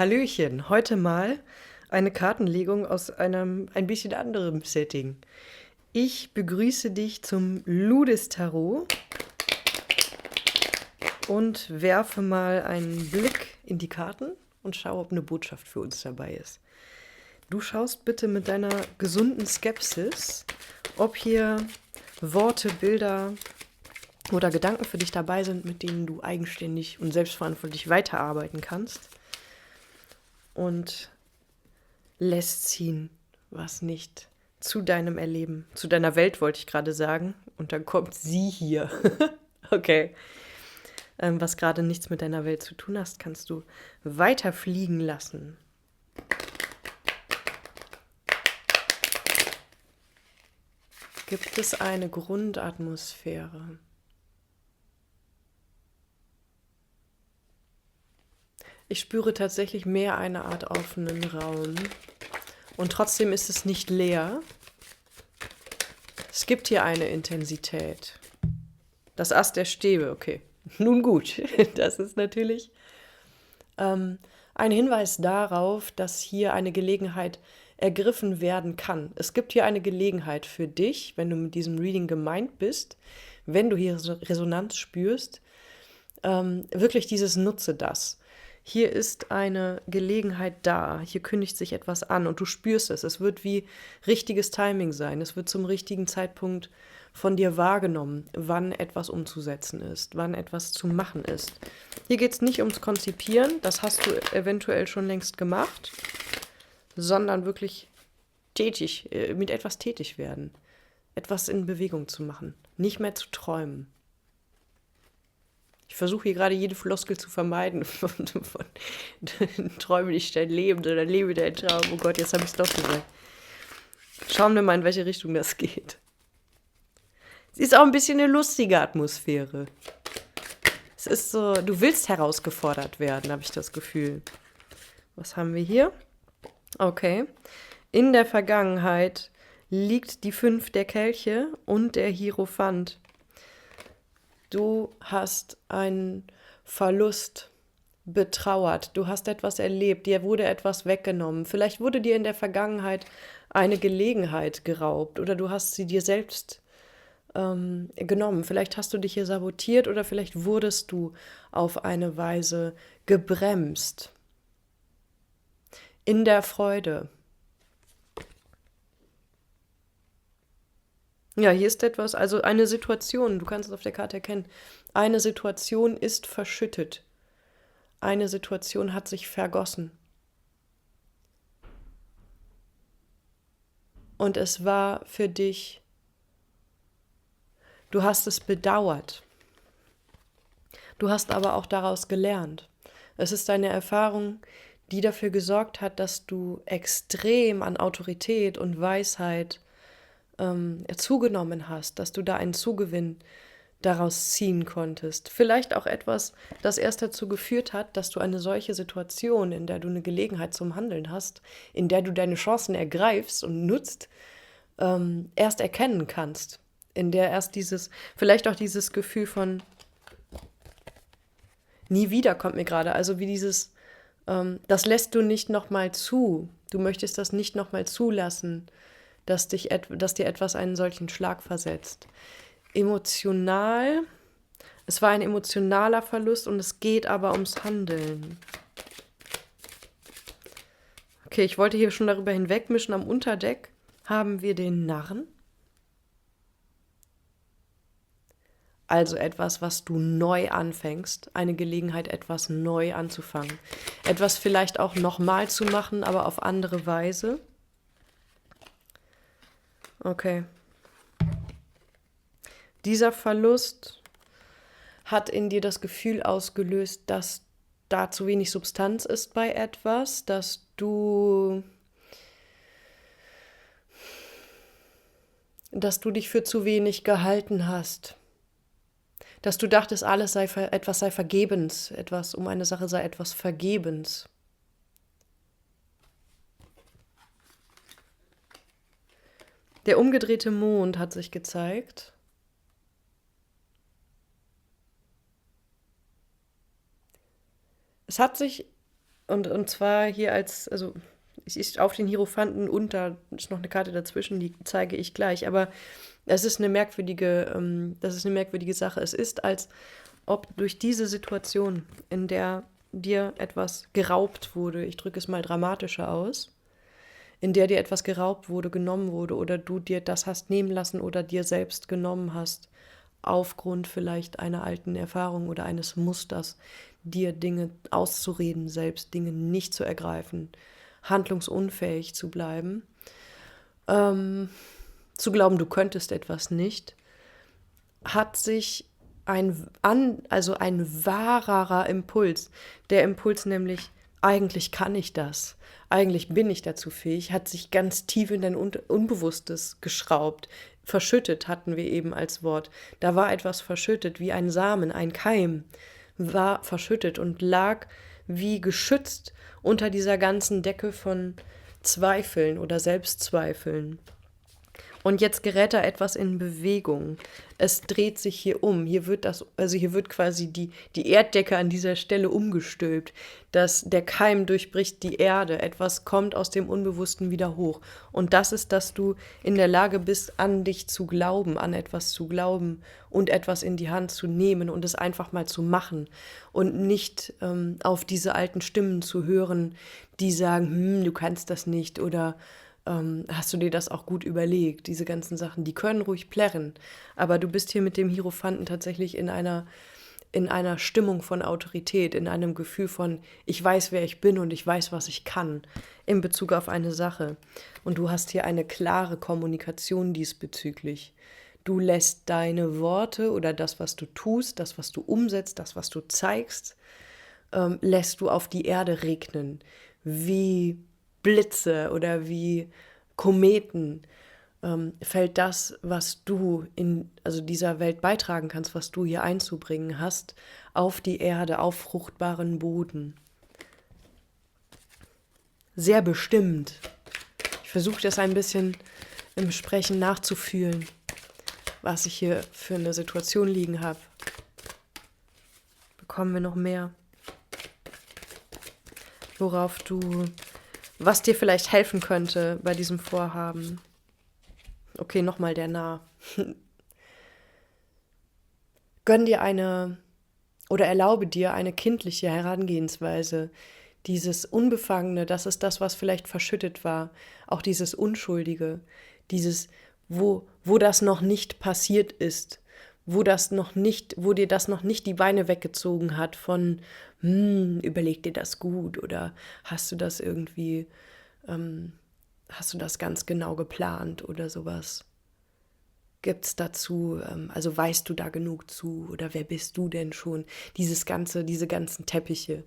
Hallöchen, heute mal eine Kartenlegung aus einem ein bisschen anderem Setting. Ich begrüße dich zum Ludis Tarot und werfe mal einen Blick in die Karten und schaue, ob eine Botschaft für uns dabei ist. Du schaust bitte mit deiner gesunden Skepsis, ob hier Worte, Bilder oder Gedanken für dich dabei sind, mit denen du eigenständig und selbstverantwortlich weiterarbeiten kannst. Und lässt ziehen, was nicht zu deinem Erleben, zu deiner Welt wollte ich gerade sagen. Und dann kommt sie hier. Okay. Was gerade nichts mit deiner Welt zu tun hast, kannst du weiter fliegen lassen. Gibt es eine Grundatmosphäre? Ich spüre tatsächlich mehr eine Art offenen Raum. Und trotzdem ist es nicht leer. Es gibt hier eine Intensität. Das Ass der Stäbe, okay. Nun gut, das ist natürlich ein Hinweis darauf, dass hier eine Gelegenheit ergriffen werden kann. Es gibt hier eine Gelegenheit für dich, wenn du mit diesem Reading gemeint bist, wenn du hier Resonanz spürst, wirklich dieses Nutze das. Hier ist eine Gelegenheit da, hier kündigt sich etwas an und du spürst es. Es wird wie richtiges Timing sein, es wird zum richtigen Zeitpunkt von dir wahrgenommen, wann etwas umzusetzen ist, wann etwas zu machen ist. Hier geht es nicht ums Konzipieren, das hast du eventuell schon längst gemacht, sondern wirklich mit etwas tätig werden, etwas in Bewegung zu machen, nicht mehr zu träumen. Ich versuche hier gerade jede Floskel zu vermeiden von träume nicht dein Leben oder lebe dein Traum. Oh Gott, jetzt habe ich es doch gesagt. Schauen wir mal, in welche Richtung das geht. Es ist auch ein bisschen eine lustige Atmosphäre. Es ist so, du willst herausgefordert werden, habe ich das Gefühl. Was haben wir hier? Okay. In der Vergangenheit liegt die 5 der Kelche und der Hierophant. Du hast einen Verlust betrauert, du hast etwas erlebt, dir wurde etwas weggenommen. Vielleicht wurde dir in der Vergangenheit eine Gelegenheit geraubt oder du hast sie dir selbst genommen. Vielleicht hast du dich hier sabotiert oder vielleicht wurdest du auf eine Weise gebremst. In der Freude. Ja, hier ist etwas, also eine Situation, du kannst es auf der Karte erkennen. Eine Situation ist verschüttet. Eine Situation hat sich vergossen. Und es war für dich, du hast es bedauert. Du hast aber auch daraus gelernt. Es ist eine Erfahrung, die dafür gesorgt hat, dass du extrem an Autorität und Weisheit zugenommen hast, dass du da einen Zugewinn daraus ziehen konntest. Vielleicht auch etwas, das erst dazu geführt hat, dass du eine solche Situation, in der du eine Gelegenheit zum Handeln hast, in der du deine Chancen ergreifst und nutzt, erst erkennen kannst. In der erst vielleicht auch dieses Gefühl von nie wieder kommt mir gerade, also wie das lässt du nicht nochmal zu. Du möchtest das nicht nochmal zulassen, dass dir etwas einen solchen Schlag versetzt. Emotional, es war ein emotionaler Verlust und es geht aber ums Handeln. Okay, ich wollte hier schon darüber hinwegmischen. Am Unterdeck haben wir den Narren. Also etwas, was du neu anfängst. Eine Gelegenheit, etwas neu anzufangen. Etwas vielleicht auch nochmal zu machen, aber auf andere Weise. Okay. Dieser Verlust hat in dir das Gefühl ausgelöst, dass da zu wenig Substanz ist bei etwas, dass du dich für zu wenig gehalten hast. Dass du dachtest, etwas sei vergebens, um eine Sache sei etwas vergebens. Der umgedrehte Mond hat sich gezeigt. Es hat sich Und zwar hier also ich auf den Hierophanten und da ist noch eine Karte dazwischen, die zeige ich gleich. Aber das ist eine merkwürdige Sache. Es ist, als ob durch diese Situation, in der dir etwas geraubt wurde, ich drücke es mal dramatischer aus, in der dir etwas geraubt wurde, genommen wurde oder du dir das hast nehmen lassen oder dir selbst genommen hast, aufgrund vielleicht einer alten Erfahrung oder eines Musters, dir Dinge auszureden, selbst Dinge nicht zu ergreifen, handlungsunfähig zu bleiben, zu glauben, du könntest etwas nicht, hat sich also ein wahrerer Impuls, der Impuls nämlich, eigentlich kann ich das, eigentlich bin ich dazu fähig, hat sich ganz tief in dein Unbewusstes geschraubt. Verschüttet hatten wir eben als Wort. Da war etwas verschüttet, wie ein Samen, ein Keim, war verschüttet und lag wie geschützt unter dieser ganzen Decke von Zweifeln oder Selbstzweifeln. Und jetzt gerät da etwas in Bewegung. Es dreht sich hier um. Hier wird quasi die Erddecke an dieser Stelle umgestülpt. Der Keim durchbricht die Erde. Etwas kommt aus dem Unbewussten wieder hoch. Und das ist, dass du in der Lage bist, an dich zu glauben, an etwas zu glauben und etwas in die Hand zu nehmen und es einfach mal zu machen. Und nicht auf diese alten Stimmen zu hören, die sagen, du kannst das nicht oder hast du dir das auch gut überlegt? Diese ganzen Sachen, die können ruhig plärren, aber du bist hier mit dem Hierophanten tatsächlich in einer Stimmung von Autorität, in einem Gefühl von, ich weiß, wer ich bin und ich weiß, was ich kann in Bezug auf eine Sache. Und du hast hier eine klare Kommunikation diesbezüglich. Du lässt deine Worte oder das, was du tust, das, was du umsetzt, das, was du zeigst, lässt du auf die Erde regnen, wie Blitze oder wie Kometen, fällt das, was du also dieser Welt beitragen kannst, was du hier einzubringen hast, auf die Erde, auf fruchtbaren Boden. Sehr bestimmt. Ich versuche das ein bisschen im Sprechen nachzufühlen, was ich hier für eine Situation liegen habe. Bekommen wir noch mehr? Was dir vielleicht helfen könnte bei diesem Vorhaben. Okay, nochmal der Narr. Gönn dir oder erlaube dir eine kindliche Herangehensweise. Dieses Unbefangene, das ist das, was vielleicht verschüttet war. Auch dieses Unschuldige, dieses, wo das noch nicht passiert ist, wo dir das noch nicht die Beine weggezogen hat von, überleg dir das gut oder hast du das ganz genau geplant oder sowas? Gibt's dazu, also weißt du da genug zu oder wer bist du denn schon? Diese ganzen Teppiche,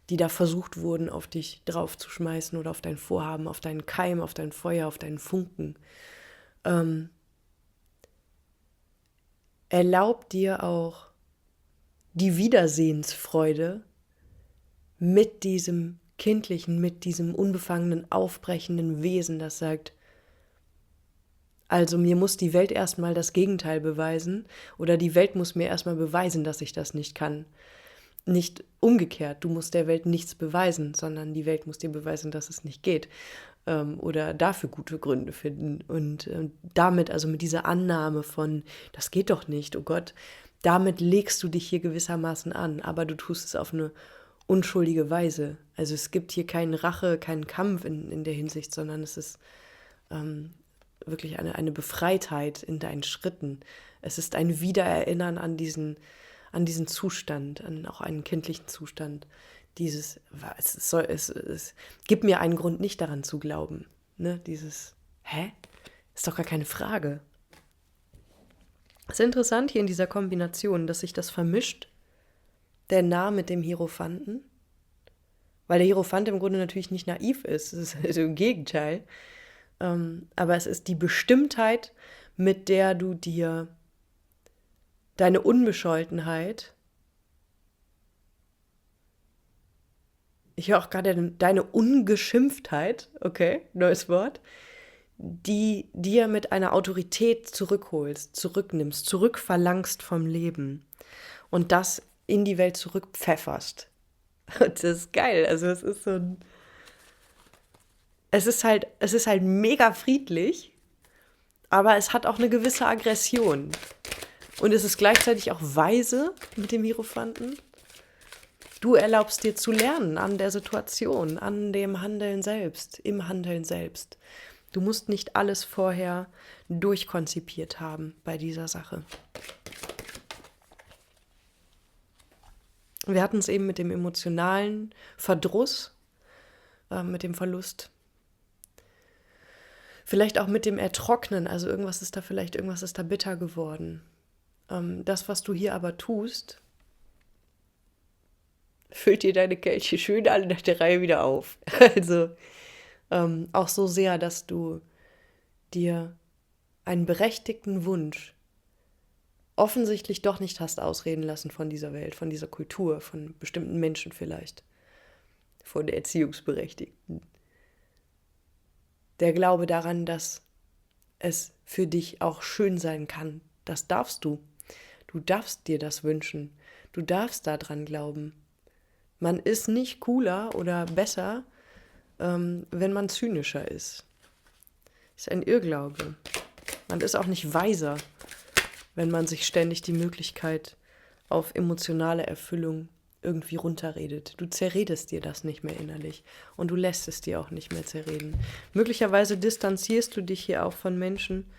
die da versucht wurden, auf dich draufzuschmeißen oder auf dein Vorhaben, auf deinen Keim, auf dein Feuer, auf deinen Funken. Erlaub dir auch die Wiedersehensfreude mit diesem Kindlichen, mit diesem unbefangenen, aufbrechenden Wesen, das sagt, also mir muss die Welt erstmal das Gegenteil beweisen oder die Welt muss mir erstmal beweisen, dass ich das nicht kann. Nicht umgekehrt, du musst der Welt nichts beweisen, sondern die Welt muss dir beweisen, dass es nicht geht oder dafür gute Gründe finden. Und damit, also mit dieser Annahme von, das geht doch nicht, oh Gott, damit legst du dich hier gewissermaßen an, aber du tust es auf eine unschuldige Weise. Also es gibt hier keine Rache, keinen Kampf in der Hinsicht, sondern es ist wirklich eine Befreitheit in deinen Schritten. Es ist ein Wiedererinnern an diesen Zustand, an auch einen kindlichen Zustand. Es gibt mir einen Grund, nicht daran zu glauben. Ne? Ist doch gar keine Frage. Es ist interessant hier in dieser Kombination, dass sich das vermischt, der Narr mit dem Hierophanten, weil der Hierophant im Grunde natürlich nicht naiv ist, es ist also im Gegenteil. Aber es ist die Bestimmtheit, mit der du dir deine Unbescholtenheit, ich höre auch gerade deine Ungeschimpftheit, okay, neues Wort, die dir mit einer Autorität zurückholst, zurücknimmst, zurückverlangst vom Leben und das in die Welt zurückpfefferst. Und das ist geil. Also es ist halt mega friedlich, aber es hat auch eine gewisse Aggression. Und es ist gleichzeitig auch weise mit dem Hierophanten. Du erlaubst dir zu lernen an der Situation, an dem Handeln selbst, im Handeln selbst. Du musst nicht alles vorher durchkonzipiert haben bei dieser Sache. Wir hatten es eben mit dem emotionalen Verdruss, mit dem Verlust. Vielleicht auch mit dem Ertrocknen, also irgendwas ist da bitter geworden. Das, was du hier aber tust, füllt dir deine Kelche schön alle nach der Reihe wieder auf. Also auch so sehr, dass du dir einen berechtigten Wunsch offensichtlich doch nicht hast ausreden lassen von dieser Welt, von dieser Kultur, von bestimmten Menschen vielleicht, von der Erziehungsberechtigten. Der Glaube daran, dass es für dich auch schön sein kann, das darfst du. Du darfst dir das wünschen. Du darfst daran glauben. Man ist nicht cooler oder besser, wenn man zynischer ist. Ist ein Irrglaube. Man ist auch nicht weiser, wenn man sich ständig die Möglichkeit auf emotionale Erfüllung irgendwie runterredet. Du zerredest dir das nicht mehr innerlich und du lässt es dir auch nicht mehr zerreden. Möglicherweise distanzierst du dich hier auch von Menschen,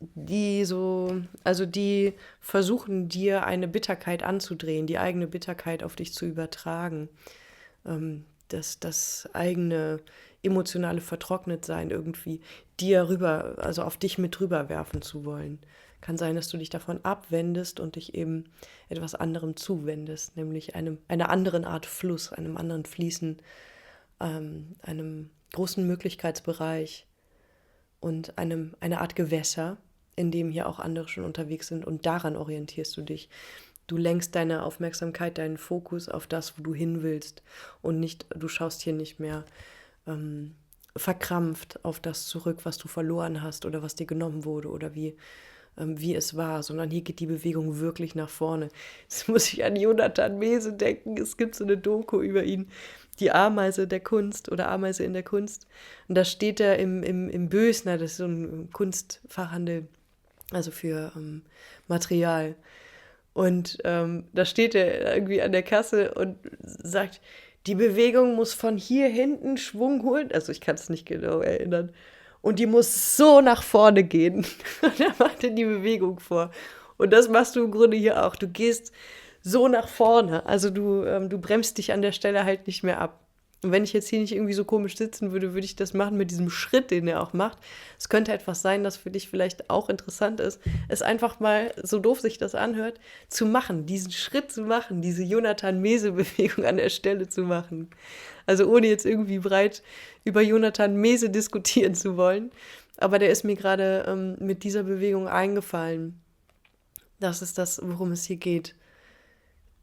die die versuchen, dir eine Bitterkeit anzudrehen, die eigene Bitterkeit auf dich zu übertragen. Das eigene emotionale Vertrocknetsein irgendwie dir rüber, also auf dich mit rüberwerfen zu wollen. Kann sein, dass du dich davon abwendest und dich eben etwas anderem zuwendest, nämlich einer anderen Art Fluss, einem anderen Fließen, einem großen Möglichkeitsbereich und eine Art Gewässer, in dem hier auch andere schon unterwegs sind, und daran orientierst du dich. Du lenkst deine Aufmerksamkeit, deinen Fokus auf das, wo du hin willst, und du schaust hier nicht mehr verkrampft auf das zurück, was du verloren hast oder was dir genommen wurde oder wie es war, sondern hier geht die Bewegung wirklich nach vorne. Jetzt muss ich an Jonathan Mese denken. Es gibt so eine Doku über ihn, die Ameise der Kunst oder Ameise in der Kunst. Und da steht er im Bösner, das ist so ein Kunstfachhandel, also für Material. Und da steht er irgendwie an der Kasse und sagt, die Bewegung muss von hier hinten Schwung holen. Also ich kann es nicht genau erinnern. Und die muss so nach vorne gehen. Und er macht dir die Bewegung vor. Und das machst du im Grunde hier auch. Du gehst so nach vorne. Also du bremst dich an der Stelle halt nicht mehr ab. Und wenn ich jetzt hier nicht irgendwie so komisch sitzen würde, würde ich das machen mit diesem Schritt, den er auch macht. Es könnte etwas sein, das für dich vielleicht auch interessant ist, es einfach mal, so doof sich das anhört, zu machen, diesen Schritt zu machen, diese Jonathan-Mese-Bewegung an der Stelle zu machen. Also ohne jetzt irgendwie breit über Jonathan Mese diskutieren zu wollen. Aber der ist mir gerade mit dieser Bewegung eingefallen. Das ist das, worum es hier geht.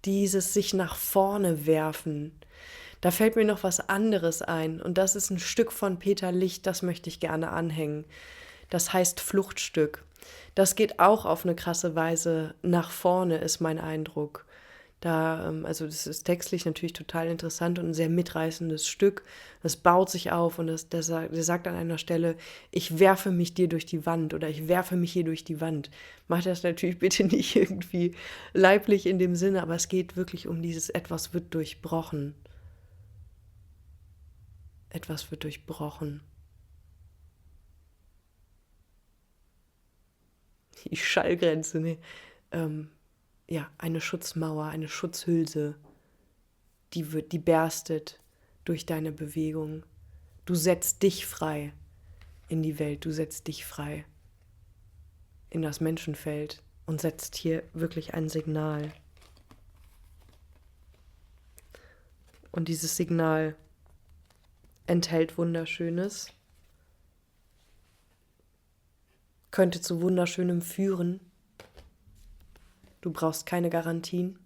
Dieses sich nach vorne werfen. Da fällt mir noch was anderes ein, und das ist ein Stück von Peter Licht, das möchte ich gerne anhängen. Das heißt Fluchtstück. Das geht auch auf eine krasse Weise nach vorne, ist mein Eindruck. Also das ist textlich natürlich total interessant und ein sehr mitreißendes Stück. Das baut sich auf und der sagt an einer Stelle, ich werfe mich dir durch die Wand oder ich werfe mich hier durch die Wand. Mach das natürlich bitte nicht irgendwie leiblich in dem Sinne, aber es geht wirklich um dieses etwas wird durchbrochen. Etwas wird durchbrochen. Die Schallgrenze, ne? Eine Schutzmauer, eine Schutzhülse, die berstet durch deine Bewegung. Du setzt dich frei in die Welt, du setzt dich frei in das Menschenfeld und setzt hier wirklich ein Signal. Und dieses Signal enthält Wunderschönes, könnte zu Wunderschönem führen. Du brauchst keine Garantien.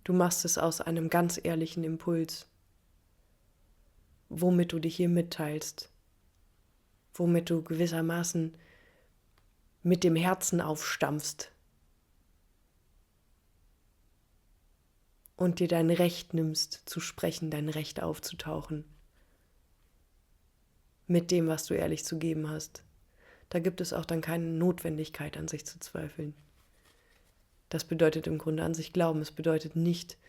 Du machst es aus einem ganz ehrlichen Impuls, womit du dich hier mitteilst, womit du gewissermaßen mit dem Herzen aufstampfst und dir dein Recht nimmst zu sprechen, dein Recht aufzutauchen mit dem, was du ehrlich zu geben hast. Da gibt es auch dann keine Notwendigkeit, an sich zu zweifeln. Das bedeutet im Grunde an sich glauben. Es bedeutet nicht,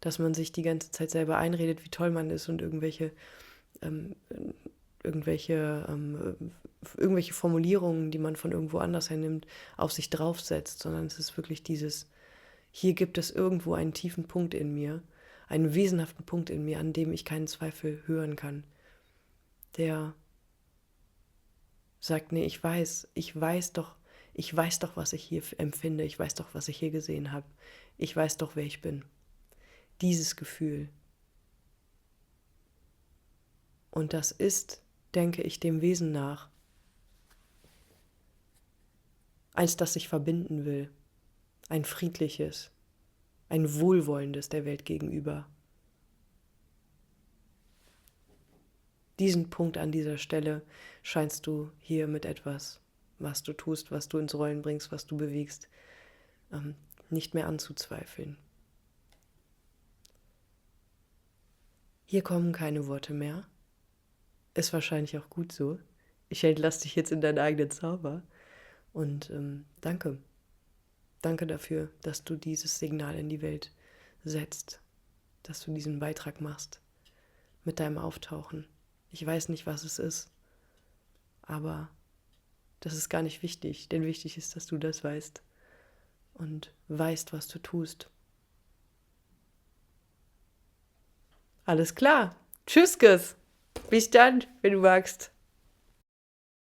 dass man sich die ganze Zeit selber einredet, wie toll man ist und irgendwelche Formulierungen, die man von irgendwo anders hernimmt, auf sich draufsetzt, sondern es ist wirklich dieses, hier gibt es irgendwo einen tiefen Punkt in mir, einen wesenhaften Punkt in mir, an dem ich keinen Zweifel hören kann, der sagt, nee, ich weiß doch, was ich hier empfinde, ich weiß doch, was ich hier gesehen habe, ich weiß doch, wer ich bin. Dieses Gefühl. Und das ist, denke ich, dem Wesen nach eins, das sich verbinden will, ein friedliches, ein wohlwollendes der Welt gegenüber. Diesen Punkt an dieser Stelle scheinst du hier mit etwas, was du tust, was du ins Rollen bringst, was du bewegst, nicht mehr anzuzweifeln. Hier kommen keine Worte mehr. Ist wahrscheinlich auch gut so. Ich entlasse dich jetzt in deinen eigenen Zauber. Und danke. Danke dafür, dass du dieses Signal in die Welt setzt. Dass du diesen Beitrag machst mit deinem Auftauchen. Ich weiß nicht, was es ist. Aber das ist gar nicht wichtig. Denn wichtig ist, dass du das weißt. Und weißt, was du tust. Alles klar. Tschüss, Bis dann, wenn du magst.